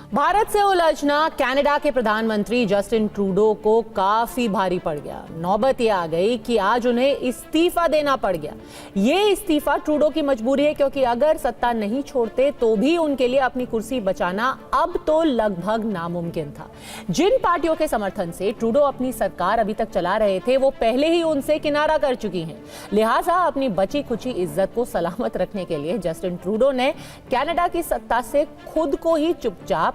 भारत से उलझना कनाडा के प्रधानमंत्री जस्टिन ट्रूडो को काफी भारी पड़ गया। नौबत ये आ गई कि आज उन्हें इस्तीफा देना पड़ गया। ये इस्तीफा ट्रूडो की मजबूरी है, क्योंकि अगर सत्ता नहीं छोड़ते तो भी उनके लिए अपनी कुर्सी बचाना अब तो लगभग नामुमकिन था। जिन पार्टियों के समर्थन से ट्रूडो अपनी सरकार अभी तक चला रहे थे, वो पहले ही उनसे किनारा कर चुकी हैं। लिहाजा अपनी बची खुची इज्जत को सलामत रखने के लिए जस्टिन ट्रूडो ने कनाडा की सत्ता से खुद को ही चुपचाप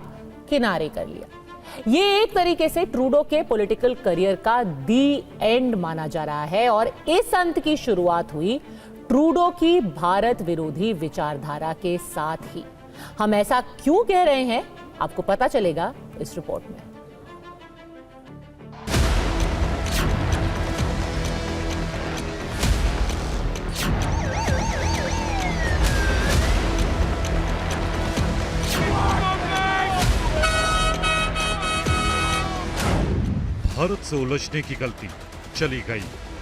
किनारे कर लिया। ये एक तरीके से ट्रूडो के पॉलिटिकल करियर का दी एंड माना जा रहा है और इस अंत की शुरुआत हुई ट्रूडो की भारत विरोधी विचारधारा के साथ ही। हम ऐसा क्यों कह रहे हैं, आपको पता चलेगा इस रिपोर्ट में। भारत से उलझने की गलती, चली गई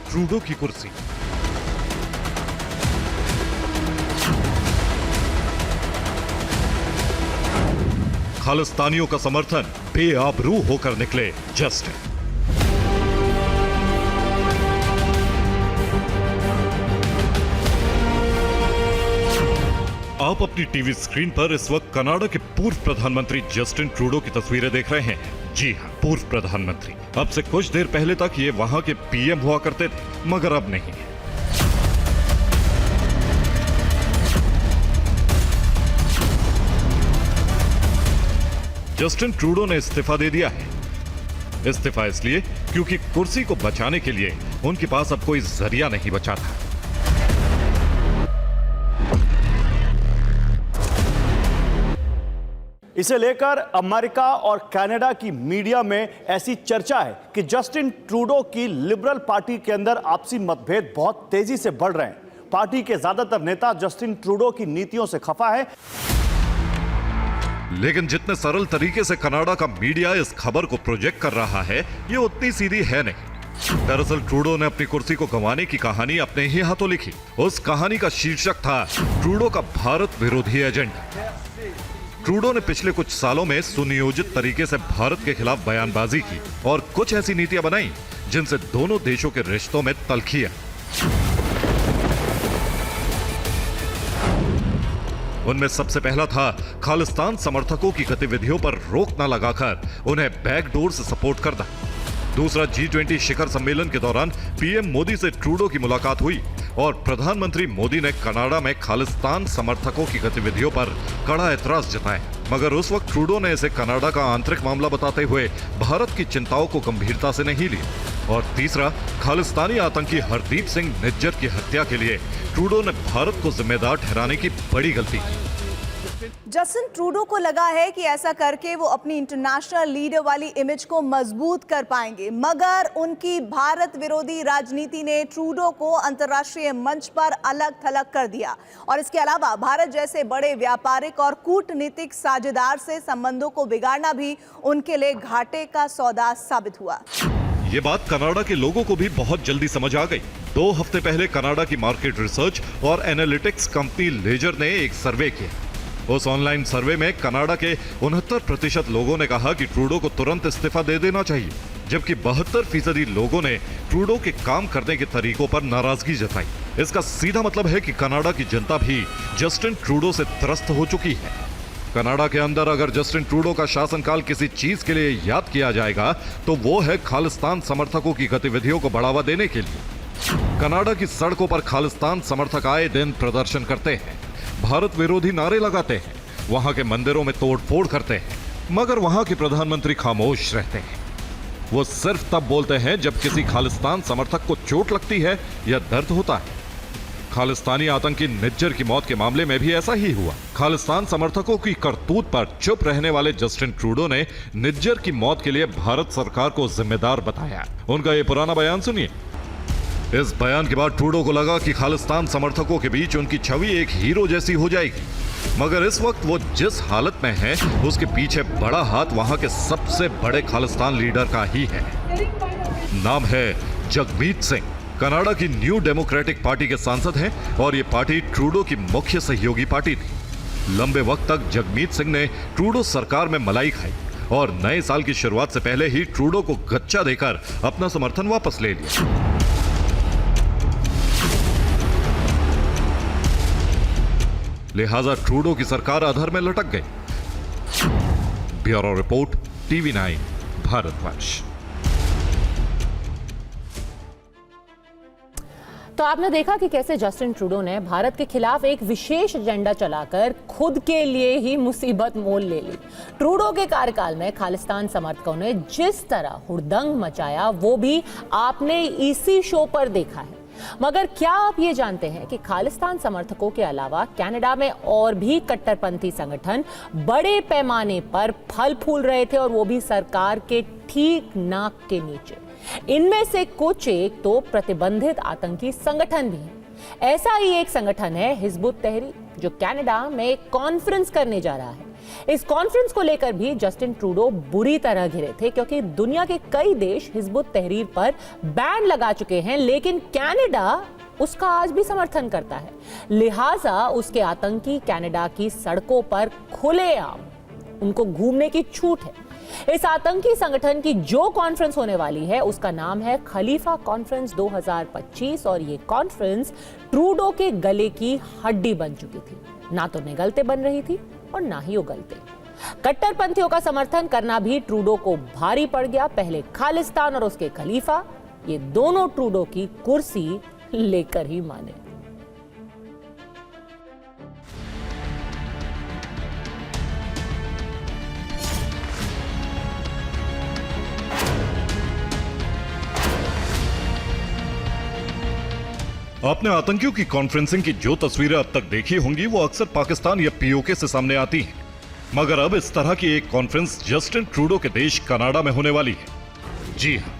ट्रूडो की कुर्सी। खालिस्तानियों का समर्थन, बेआबरू होकर निकले जस्टिन। आप अपनी टीवी स्क्रीन पर इस वक्त कनाडा के पूर्व प्रधानमंत्री जस्टिन ट्रूडो की तस्वीरें देख रहे हैं। जी हां, पूर्व प्रधानमंत्री। अब से कुछ देर पहले तक ये वहां के पीएम हुआ करते थे, मगर अब नहीं है। जस्टिन ट्रूडो ने इस्तीफा दे दिया है। इस्तीफा इसलिए क्योंकि कुर्सी को बचाने के लिए उनके पास अब कोई जरिया नहीं बचा था। इसे लेकर अमेरिका और कनाडा की मीडिया में ऐसी चर्चा है कि जस्टिन ट्रूडो की लिबरल पार्टी के अंदर आपसी मतभेद बहुत तेजी से बढ़ रहे हैं। पार्टी के ज्यादातर नेता जस्टिन ट्रूडो की नीतियों से खफा है। लेकिन जितने सरल तरीके से कनाडा का मीडिया इस खबर को प्रोजेक्ट कर रहा है, ये उतनी सीधी है नहीं। दरअसल ट्रूडो ने अपनी कुर्सी को गंवाने की कहानी अपने ही हाथों लिखी। उस कहानी का शीर्षक था ट्रूडो का भारत विरोधी एजेंडा। ट्रूडो ने पिछले कुछ सालों में सुनियोजित तरीके से भारत के खिलाफ बयानबाजी की और कुछ ऐसी नीतियां बनाई जिनसे दोनों देशों के रिश्तों में तलखी आई। उनमें सबसे पहला था खालिस्तान समर्थकों की गतिविधियों पर रोक न लगाकर उन्हें बैकडोर से सपोर्ट करना। दूसरा, G20 शिखर सम्मेलन के दौरान पीएम मोदी से ट्रूडो की मुलाकात हुई और प्रधानमंत्री मोदी ने कनाडा में खालिस्तान समर्थकों की गतिविधियों पर कड़ा एतराज जताया। मगर उस वक्त ट्रूडो ने इसे कनाडा का आंतरिक मामला बताते हुए भारत की चिंताओं को गंभीरता से नहीं लिया। और तीसरा, खालिस्तानी आतंकी हरदीप सिंह निज्जर की हत्या के लिए ट्रूडो ने भारत को जिम्मेदार ठहराने की बड़ी गलती की। जस्टिन ट्रूडो को लगा है कि ऐसा करके वो अपनी इंटरनेशनल लीडर वाली इमेज को मजबूत कर पाएंगे, मगर उनकी भारत विरोधी राजनीति ने ट्रूडो को अंतर्राष्ट्रीय मंच पर अलग थलग कर दिया। और इसके अलावा भारत जैसे बड़े व्यापारिक और कूटनीतिक साझेदार से संबंधों को बिगाड़ना भी उनके लिए घाटे का सौदा साबित हुआ। ये बात कनाडा के लोगों को भी बहुत जल्दी समझ आ गई। 2 हफ्ते पहले कनाडा की मार्केट रिसर्च और एनालिटिक्स कंपनी लेजर ने एक सर्वे किया। उस ऑनलाइन सर्वे में कनाडा के 69% लोगों ने कहा कि ट्रूडो को तुरंत इस्तीफा दे देना चाहिए, जबकि 72% लोगों ने ट्रूडो के काम करने के तरीकों पर नाराजगी जताई। इसका सीधा मतलब है कि कनाडा की जनता भी जस्टिन ट्रूडो से त्रस्त हो चुकी है। कनाडा के अंदर अगर जस्टिन ट्रूडो का शासनकाल किसी चीज के लिए याद किया जाएगा तो वो है खालिस्तान समर्थकों की गतिविधियों को बढ़ावा देने के लिए। कनाडा की सड़कों पर खालिस्तान समर्थक आए दिन प्रदर्शन करते हैं, भारत विरोधी नारे लगाते हैं, वहां के मंदिरों में तोड़फोड़ करते हैं, मगर वहां के प्रधानमंत्री खामोश रहते हैं। वो सिर्फ तब बोलते हैं जब किसी खालिस्तान समर्थक को चोट लगती है या दर्द होता है। खालिस्तानी आतंकी निज्जर की मौत के मामले में भी ऐसा ही हुआ। खालिस्तान समर्थकों की करतूत पर चुप रहने वाले जस्टिन ट्रूडो ने निज्जर की मौत के लिए भारत सरकार को जिम्मेदार बताया। उनका ये पुराना बयान सुनिए। इस बयान के बाद ट्रूडो को लगा कि खालिस्तान समर्थकों के बीच उनकी छवि एक हीरो जैसी हो जाएगी, मगर इस वक्त वो जिस हालत में है उसके पीछे बड़ा हाथ वहां के सबसे बड़े खालिस्तान लीडर का ही है। नाम है जगमीत सिंह। कनाडा की न्यू डेमोक्रेटिक पार्टी के सांसद हैं और ये पार्टी ट्रूडो की मुख्य सहयोगी पार्टी थी। लंबे वक्त तक जगमीत सिंह ने ट्रूडो सरकार में मलाई खाई और नए साल की शुरुआत से पहले ही ट्रूडो को गच्चा देकर अपना समर्थन वापस ले लिया। लिहाजा ट्रूडो की सरकार अधर में लटक गई। Bureau report, TV9 Bharatvarsh. तो आपने देखा कि कैसे जस्टिन ट्रूडो ने भारत के खिलाफ एक विशेष एजेंडा चलाकर खुद के लिए ही मुसीबत मोल ले ली। ट्रूडो के कार्यकाल में खालिस्तान समर्थकों ने जिस तरह हुड़दंग मचाया वो भी आपने इसी शो पर देखा है। मगर क्या आप ये जानते हैं कि खालिस्तान समर्थकों के अलावा कनाडा में और भी कट्टरपंथी संगठन बड़े पैमाने पर फल फूल रहे थे, और वो भी सरकार के ठीक नाक के नीचे। इनमें से कुछ एक तो प्रतिबंधित आतंकी संगठन भी है। ऐसा ही एक संगठन है हिजबुत तहरीर, जो कनाडा में एक कॉन्फ्रेंस करने जा रहा है। इस कॉन्फ्रेंस को लेकर भी जस्टिन ट्रूडो बुरी तरह घिरे थे, क्योंकि दुनिया के कई देश हिजबुत तहरीर पर बैन लगा चुके हैं, लेकिन कनाडा उसका आज भी समर्थन करता है। लिहाजा उसके आतंकी कनाडा की सड़कों पर खुलेआम उनको घूमने की छूट है। इस आतंकी संगठन की जो कॉन्फ्रेंस होने वाली है उसका नाम है खलीफा कॉन्फ्रेंस 2025, और ये कॉन्फ्रेंस ट्रूडो के गले की हड्डी बन चुकी थी। ना तो निगलते बन रही थी और ना ही उगलते। कट्टरपंथियों का समर्थन करना भी ट्रूडो को भारी पड़ गया। पहले खालिस्तान और उसके खलीफा, ये दोनों ट्रूडो की कुर्सी लेकर ही माने। आपने आतंकियों की कॉन्फ्रेंसिंग की जो तस्वीरें अब तक देखी होंगी वो अक्सर पाकिस्तान या पीओके से सामने आती हैं। मगर अब इस तरह की एक कॉन्फ्रेंस जस्टिन ट्रूडो के देश कनाडा में होने वाली है। जी हां,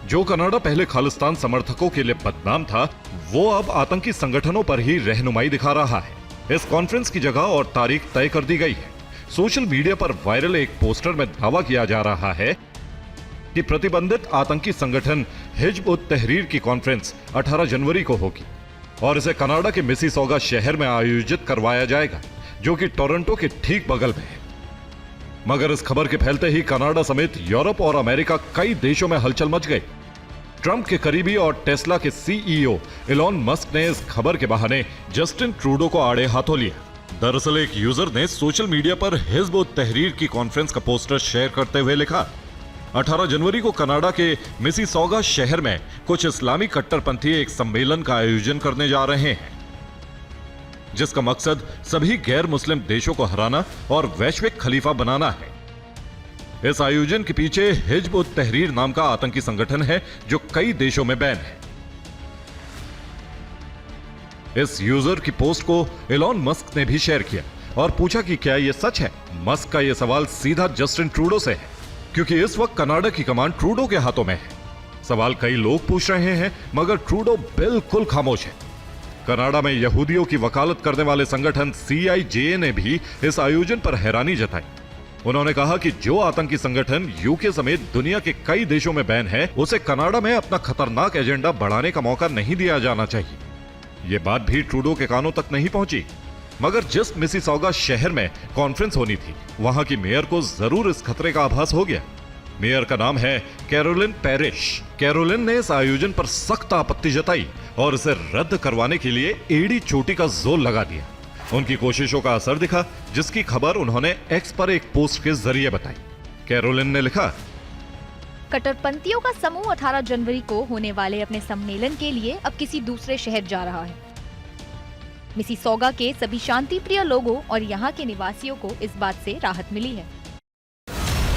जो कनाडा पहले खालिस्तान समर्थकों के लिए बदनाम था, वो अब आतंकी संगठनों पर ही रहनुमाई दिखा रहा है। इस कॉन्फ्रेंस की जगह और तारीख तय कर दी गई है। सोशल मीडिया पर वायरल एक पोस्टर में दावा किया जा रहा है कि प्रतिबंधित आतंकी संगठन हिजबुत तहरीर की कॉन्फ्रेंस 18 जनवरी को होगी और इसे कनाडा के मिसिसॉगा शहर में आयोजित करवाया जाएगा, जो कि टोरंटो के ठीक बगल में है। मगर इस खबर के फैलते ही कनाडा समेत यूरोप और अमेरिका कई देशों में हलचल मच गई। ट्रंप के करीबी और टेस्ला के सीईओ इलॉन मस्क ने इस खबर के बहाने जस्टिन ट्रूडो को आड़े हाथों लिया। दरअसल एक यूजर ने सोशल मीडिया पर हिजबुत तहरीर की कॉन्फ्रेंस का पोस्टर शेयर करते हुए लिखा, 18 जनवरी को कनाडा के मिसिसॉगा शहर में कुछ इस्लामी कट्टरपंथी एक सम्मेलन का आयोजन करने जा रहे हैं, जिसका मकसद सभी गैर मुस्लिम देशों को हराना और वैश्विक खलीफा बनाना है। इस आयोजन के पीछे हिजबुत तहरीर नाम का आतंकी संगठन है, जो कई देशों में बैन है। इस यूजर की पोस्ट को इलॉन मस्क ने भी शेयर किया और पूछा कि क्या यह सच है। मस्क का यह सवाल सीधा जस्टिन ट्रूडो से है, क्योंकि इस वक्त कनाडा की कमान ट्रूडो के हाथों में है। सवाल कई लोग पूछ रहे हैं, मगर ट्रूडो बिल्कुल खामोश है। कनाडा में यहूदियों की वकालत करने वाले संगठन CIJA ने भी इस आयोजन पर हैरानी जताई। उन्होंने कहा कि जो आतंकी संगठन यूके समेत दुनिया के कई देशों में बैन है, उसे कनाडा में अपना खतरनाक एजेंडा बढ़ाने का मौका नहीं दिया जाना चाहिए। ये बात भी ट्रूडो के कानों तक नहीं पहुंची, मगर जिस मिसिसॉगा शहर में कॉन्फ्रेंस होनी थी, वहां की मेयर को जरूर इस खतरे का आभास हो गया। मेयर का नाम है कैरोलिन पैरिश। कैरोलिन ने इस आयोजन पर सख्त आपत्ति जताई और इसे रद्द करवाने के लिए एड़ी चोटी का जोर लगा दिया। उनकी कोशिशों का असर दिखा, जिसकी खबर उन्होंने एक्स पर एक पोस्ट के जरिए बताई। कैरोलिन ने लिखा, कट्टरपंथियों का समूह 18 जनवरी को होने वाले अपने सम्मेलन के लिए अब किसी दूसरे शहर जा रहा है। मिसिसॉगा के सभी शांति प्रिय लोगों और यहाँ के निवासियों को इस बात से राहत मिली है।